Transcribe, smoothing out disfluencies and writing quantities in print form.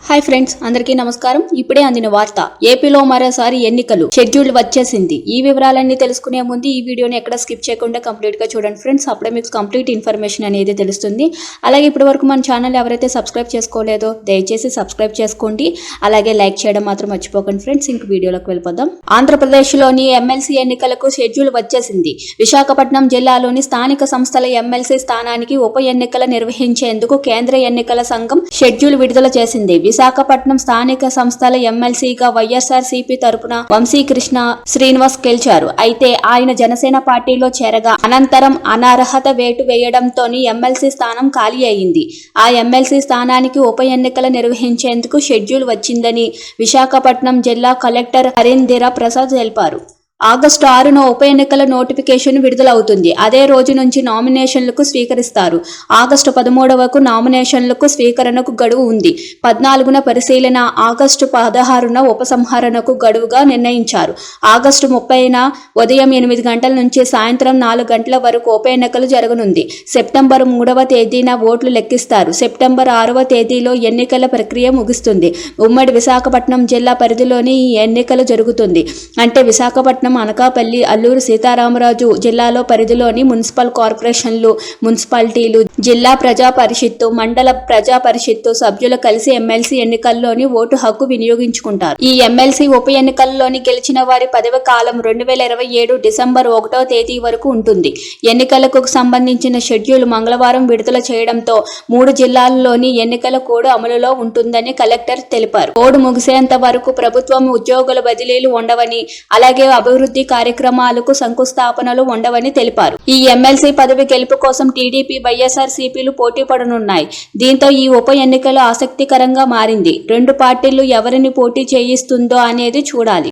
Hi friends, అందరికీ నమస్కారం. ఇప్పుడే అందిన వార్త. ఏపీలో మరోసారి ఎన్నికలు షెడ్యూల్ వచ్చేసింది. ఈ వివరాలన్నీ తెలుసుకునే ముందు ఈ వీడియోని ఎక్కడ స్కిప్ చేయకుండా కంప్లీట్ గా చూడండి ఫ్రెండ్స్. అప్పుడే మీకు కంప్లీట్ ఇన్ఫర్మేషన్ అనేది తెలుస్తుంది. అలాగే ఇప్పటి వరకు మన ఛానల్ ఎవరైతే సబ్స్క్రైబ్ చేసుకోలేదో దయచేసి సబ్స్క్రైబ్ చేసుకోండి. అలాగే లైక్ చేయడం మాత్రం మర్చిపోకండి ఫ్రెండ్స్. ఇంక వీడియోలోకి వెళ్ళిపోదాం. ఆంధ్రప్రదేశ్లోని ఎమ్మెల్సీ ఎన్నికలకు షెడ్యూల్ వచ్చేసింది. విశాఖపట్నం జిల్లాలోని స్థానిక సంస్థల ఎమ్మెల్సీ స్థానానికి ఉప ఎన్నికలు నిర్వహించేందుకు కేంద్ర ఎన్నికల సంఘం షెడ్యూల్ విడుదల చేసింది. విశాఖపట్నం స్థానిక సంస్థల ఎమ్మెల్సీగా వైఎస్ఆర్సీపీ తరపున వంశీకృష్ణ శ్రీనివాస్ గెలిచారు. అయితే ఆయన జనసేన పార్టీలో చేరగా అనంతరం అనర్హత వేటు వేయడంతోని ఎమ్మెల్సీ స్థానం ఖాళీ అయింది. ఆ ఎమ్మెల్సీ స్థానానికి ఉప ఎన్నికలు నిర్వహించేందుకు షెడ్యూల్ వచ్చిందని విశాఖపట్నం జిల్లా కలెక్టర్ హరీంద్ర ప్రసాద్ తెలిపారు. ఆగస్టు 6న ఉప ఎన్నికల నోటిఫికేషన్ విడుదలవుతుంది. అదే రోజు నుంచి నామినేషన్లకు స్వీకరిస్తారు. ఆగస్టు 13వకు నామినేషన్లకు స్వీకరణకు గడువు ఉంది. 14న పరిశీలన, ఆగస్టు 16న ఉపసంహరణకు గడువుగా నిర్ణయించారు. ఆగస్టు 30న ఉదయం 8 గంటల నుంచి సాయంత్రం 4 గంటల వరకు ఉప ఎన్నికలు జరగనుంది. సెప్టెంబర్ 3వ తేదీన ఓట్లు లెక్కిస్తారు. సెప్టెంబర్ 6వ తేదీలో ఎన్నికల ప్రక్రియ ముగుస్తుంది. ఉమ్మడి విశాఖపట్నం జిల్లా పరిధిలోని ఈ ఎన్నికలు జరుగుతుంది. అంటే విశాఖపట్నం, అనకాపల్లి, అల్లూరు సీతారామరాజు జిల్లాలో పరిధిలోని మున్సిపల్ కార్పొరేషన్లు, మున్సిపాలిటీలు, జిల్లా ప్రజా పరిషత్తు, మండల ప్రజా పరిషత్తు సభ్యులు కలిసి ఎమ్మెల్సీ ఎన్నికల్లోని ఓటు హక్కు వినియోగించుకుంటారు. ఈ ఎమ్మెల్సీ ఉప ఎన్నికల్లోని గెలిచిన వారి పదవి కాలం 2027 డిసెంబర్ 1వ తేదీ వరకు ఉంటుంది. ఎన్నికలకు సంబంధించిన షెడ్యూల్ మంగళవారం విడుదల చేయడంతో 3 జిల్లాల్లోని ఎన్నికల కోడ్ అమలులో ఉంటుందని కలెక్టర్ తెలిపారు. కోడ్ ముగిసేంత వరకు ప్రభుత్వం ఉద్యోగుల బదిలీలు ఉండవని, అలాగే అభివృద్ధి కార్యక్రమాలకు శంకుస్థాపనలు ఉండవని తెలిపారు. ఈ ఎమ్మెల్సీ పదవి గెలుపు కోసం టీడీపీ, వైఎస్ఆర్సీపీలు పోటీ పడనున్నాయి. దీంతో ఈ ఉప ఎన్నికలు ఆసక్తికరంగా మారింది. రెండు పార్టీలు ఎవరిని పోటీ చేయిస్తుందో అనేది చూడాలి.